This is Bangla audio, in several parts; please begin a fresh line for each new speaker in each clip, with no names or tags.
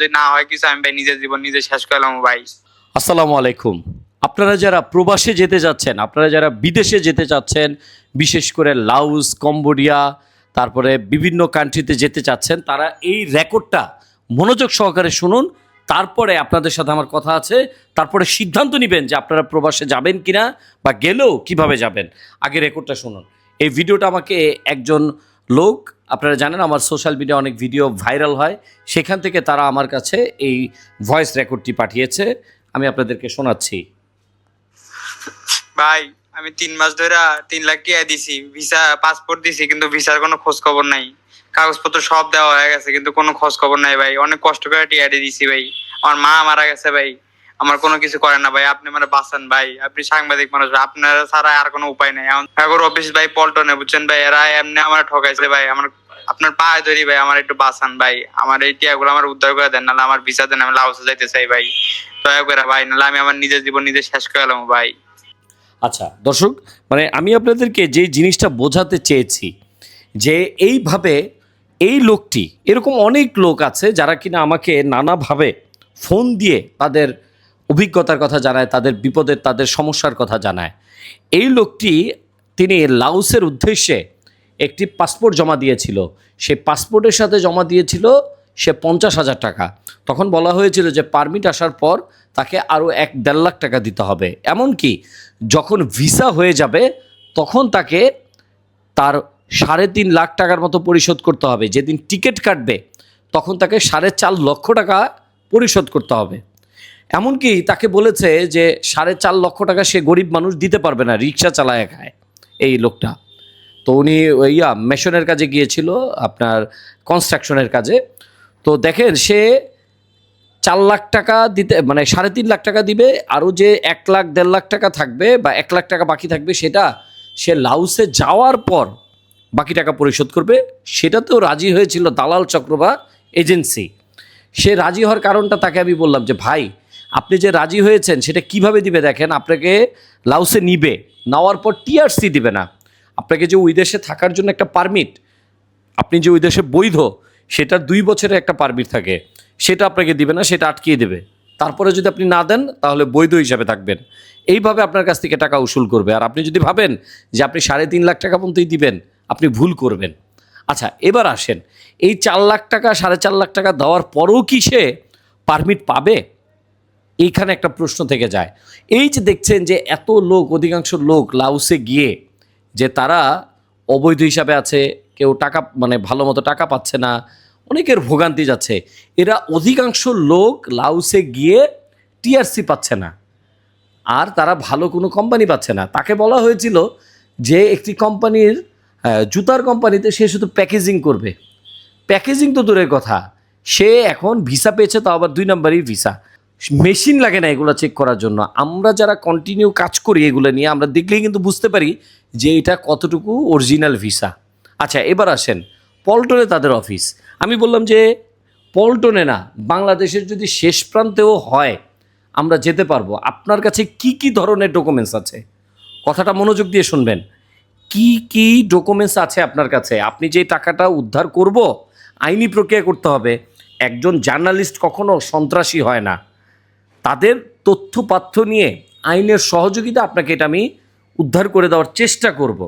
যে না হয় কিছু আমি ভাই নিজের জীবন নিজে শেষ করলাম ভাই।
আসসালামু আলাইকুম। আপনারা যারা প্রবাসে যেতে যাচ্ছেন, আপনারা যারা বিদেশে যেতে চাচ্ছেন, বিশেষ করে লাওস, কম্বোডিয়া, তারপরে বিভিন্ন কান্ট্রিতে যেতে চাচ্ছেন, তারা এই রেকর্ডটা মনোযোগ সহকারে শুনুন। তারপরে আপনাদের সাথে আমার কথা আছে। তারপরে সিদ্ধান্ত নিবেন যে আপনারা প্রবাসে যাবেন কিনা বা গেলেও কিভাবে যাবেন। আগে রেকর্ডটা শুনুন। এই ভিডিওটা আমাকে একজন লোক, আপনারা জানেন আমার সোশ্যাল মিডিয়া অনেক ভিডিও ভাইরাল হয়, সেখান থেকে তারা আমার কাছে এই ভয়েস রেকর্ডটি পাঠিয়েছে। আমি আপনাদেরকে শোনাচ্ছি।
ভাই আমি 3 মাস ধরে 3 লাখ টাকা দিছি, ভিসা পাসপোর্ট দিছি, কিন্তু ভিসার কোনো খোঁজ খবর নাই। কাগজপত্র সব দেওয়া হয়ে গেছে কিন্তু কোনো খোঁজ খবর নাই ভাই। অনেক কষ্ট করে টিয়া দিছি ভাই। আমার মা মারা গেছে ভাই, আমার কোনো কিছু করে না ভাই। আপনি মানে বাঁচান ভাই, আপনি সাংবাদিক মানুষ, আপনারা ছাড়া আর কোনো উপায় নাই। এখন অফিস ভাই পল্টনে, বুঝছেন ভাই, এরা এমনি আমার ঠকাইছে ভাই। আমার আপনার পায়ে ধরি ভাই, আমার একটু বাঁচান ভাই। আমার এই টিয়াগুলো আমার উদ্ধার করে দেন, নাহলে আমার ভিসা দেন, আমি লাওসে যাইতে চাই ভাই। দয়া করে ভাই, নাহলে আমি আমার নিজের জীবন নিজে শেষ করে এলাম ভাই।
আচ্ছা দর্শক, মানে আমি আপনাদেরকে যে জিনিসটা বোঝাতে চেয়েছি যে এইভাবে এই লোকটি, এরকম অনেক লোক আছে যারা কিনা আমাকে নানাভাবে ফোন দিয়ে তাদের অভিজ্ঞতার কথা জানায়, তাদের বিপদের, তাদের সমস্যার কথা জানায়। এই লোকটি, তিনি লাওসের উদ্দেশ্যে একটি পাসপোর্ট জমা দিয়েছিল। সেই পাসপোর্টের সাথে জমা দিয়েছিল সে 50,000 টাকা। তখন বলা হয়েছিল যে পারমিট আসার পর তাকে আরও 1-1.5 লাখ টাকা দিতে হবে। এমনকি যখন ভিসা হয়ে যাবে তখন তাকে তার 3.5 লাখ টাকার মতো পরিশোধ করতে হবে। যেদিন টিকিট কাটবে তখন তাকে 4.5 লক্ষ টাকা পরিশোধ করতে হবে। এমনকি তাকে বলেছে যে 4.5 লক্ষ টাকা সে গরিব মানুষ দিতে পারবে না, রিক্সা চালায় খায় এই লোকটা। তো উনি মেশনের কাজে গিয়েছিল, আপনার কনস্ট্রাকশনের কাজে। তো দেখেন সে 4 লাখ টাকা দিতে, মানে 3.5 লাখ টাকা দিবে, আরও যে 1 লাখ 1.5 লাখ টাকা থাকবে বা 1 লাখ টাকা বাকি থাকবে, সেটা সে লাওসে যাওয়ার পর বাকি টাকা পরিশোধ করবে। সেটাতেও রাজি হয়েছিল দালাল চক্র বা এজেন্সি। সে রাজি হওয়ার কারণটা তাকে আমি বললাম যে ভাই, আপনি যে রাজি হয়েছেন সেটা কিভাবে দিবে দেখেন। আপনাকে লাওসে নিবে, নেওয়ার পর টিআরসি দিবে না। আপনাকে যে ওই দেশে থাকার জন্য একটা পারমিট, আপনি যে ওই দেশে বৈধ, সেটার 2 বছরের একটা পারমিট থাকে, সেটা আপনাকে দিবে না, সেটা আটকিয়ে দেবে। তারপরে যদি আপনি না দেন তাহলে বৈধ হিসাবে থাকবেন। এইভাবে আপনার কাছ থেকে টাকা উসুল করবে। আর আপনি যদি ভাবেন যে আপনি 3.5 লাখ টাকা পর্যন্তই দিবেন, আপনি ভুল করবেন। আচ্ছা এবার আসেন, এই 4 লাখ টাকা 4.5 লাখ টাকা দেওয়ার পরেও কি সে পারমিট পাবে? এইখানে একটা প্রশ্ন থেকে যায়। এই যে দেখছেন যে এত লোক, অধিকাংশ লোক লাওসে গিয়ে যে তারা অবৈধ হিসাবে আছে, কেউ টাকা, মানে ভালো মতো টাকা পাচ্ছে না, অনেকের ভোগান্তি যাচ্ছে। এরা অধিকাংশ লোক লাওসে গিয়ে টিআরসি পাচ্ছে না, আর তারা ভালো কোনো কোম্পানি পাচ্ছে না। তাকে বলা হয়েছিল যে একটি কোম্পানির, জুতার কোম্পানিতে সে শুধু প্যাকেজিং করবে। প্যাকেজিং তো দূরের কথা, সে এখন ভিসা পেয়েছে, তাও আবার 2 নম্বরই ভিসা। মেশিন লাগে না এগুলো চেক করার জন্য। আমরা যারা কন্টিনিউ কাজ করি এগুলো নিয়ে, আমরা দেখলেই কিন্তু বুঝতে পারি যে এটা কতটুকু অরিজিনাল ভিসা। আচ্ছা এবার আসেন, পল্টনে তাদের অফিস। আমি বললাম যে পল্টনে না, বাংলাদেশের যদি শেষ প্রান্তেও হয় আমরা যেতে পারবো। আপনার কাছে কি কি ধরনের ডকুমেন্টস আছে? কথাটা মনোযোগ দিয়ে শুনবেন। কি কি ডকুমেন্টস আছে আপনার কাছে? আপনি যে টাকাটা উদ্ধার করব, আইনি প্রক্রিয়া করতে হবে। একজন জার্নালিস্ট কখনো সন্ত্রাসী হয় না। তাদের তথ্যপাত্র নিয়ে আইনের সহযোগিতা আপনাকে এটা আমি উদ্ধার করে দেওয়ার চেষ্টা করব।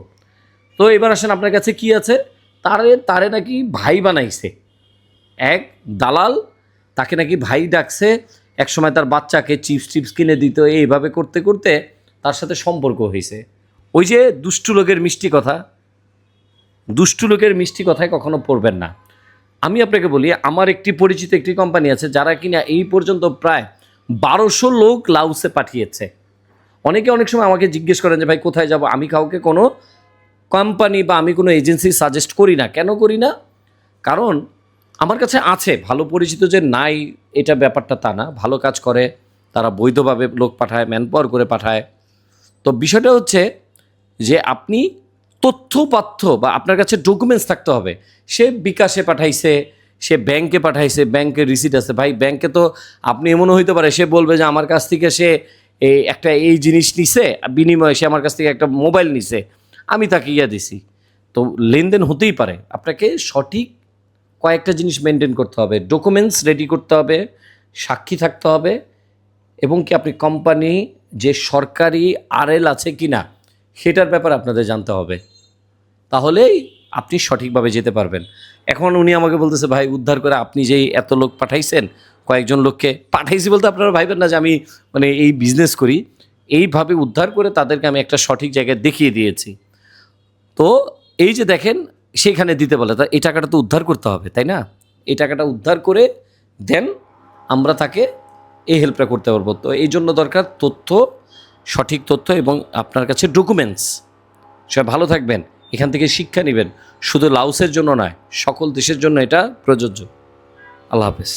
তো এবার আসেন, আপনার কাছে কি আছে? তারে নাকি ভাই বানাইছে এক দালাল, তাকে নাকি ভাই ডাকছে। একসময় তার বাচ্চাকে চিপস টিপস কিনে দিত। এইভাবে করতে করতে তার সাথে সম্পর্ক হয়েছে। ওই যে দুষ্টু লোকের মিষ্টি কথা, দুষ্টু লোকের মিষ্টি কথায় কখনো পড়বেন না। আমি আপনাকে বলি, আমার একটি পরিচিত একটি কোম্পানি আছে যারা কিনা এই পর্যন্ত প্রায় 1200 লোক লাওসে পাঠিয়েছে। অনেকে অনেক সময় আমাকে জিজ্ঞেস করেন যে ভাই কোথায় যাব। আমি কাউকে কোনো কোম্পানি বা আমি কোনো এজেন্সি সাজেস্ট করি না। কেন করি না? কারণ আমার কাছে আছে ভালো পরিচিত, যে নাই এটা ব্যাপারটা তা না। ভালো কাজ করে, তারা বৈধভাবে লোক পাঠায়, ম্যানপাওয়ার করে পাঠায়। তো বিষয়টা হচ্ছে যে আপনি তথ্যপাত্র বা আপনার কাছে ডকুমেন্টস থাকতে হবে। সে বিকাশে পাঠাইছে, সে ব্যাংকে পাঠাইছে, ব্যাংকের রিসিট আছে। ভাই ব্যাংকে তো আপনি এমনও হইতে পারে সে বলবে যে আমার কাছ থেকে সে এই জিনিস নিছে, বিনিময়ে সে আমার কাছ থেকে একটা মোবাইল নিছে, আমি তাকে দিছি। তো লেনদেন হতেই পারে। আপনাকে সঠিক কয়েকটা জিনিস মেনটেন করতে হবে, ডকুমেন্টস রেডি করতে হবে, সাক্ষী থাকতে হবে, এবং কি আপনি কোম্পানি যে সরকারি আরএল আছে কি না সেটার ব্যাপারে আপনাদের জানতে হবে, তাহলেই আপনি সঠিকভাবে যেতে পারবেন। এখন উনি আমাকে বলতেছে ভাই উদ্ধার করে আপনি যেই এত লোক পাঠাইছেন, কয়েকজন লোককে পাঠাইছি বলতে আপনারা ভাইবেন না যে আমি মানে এই বিজনেস করি, এইভাবে উদ্ধার করে তাদেরকে আমি একটা সঠিক জায়গায় দেখিয়ে দিয়েছি। তো এই যে দেখেন সেখানে দিতে বলে, তা এই টাকাটা তো উদ্ধার করতে হবে তাই না? এই টাকাটা উদ্ধার করে দেন আমরা তাকে এই হেল্পটা করতে পারবো। তো এই জন্য দরকার তথ্য, সঠিক তথ্য এবং আপনার কাছে ডকুমেন্টস। সবাই ভালো থাকবেন, এখান থেকে শিক্ষা নেবেন, শুধু লাউসের জন্য নয় সকল দেশের জন্য এটা প্রযোজ্য। আল্লাহ হাফেজ।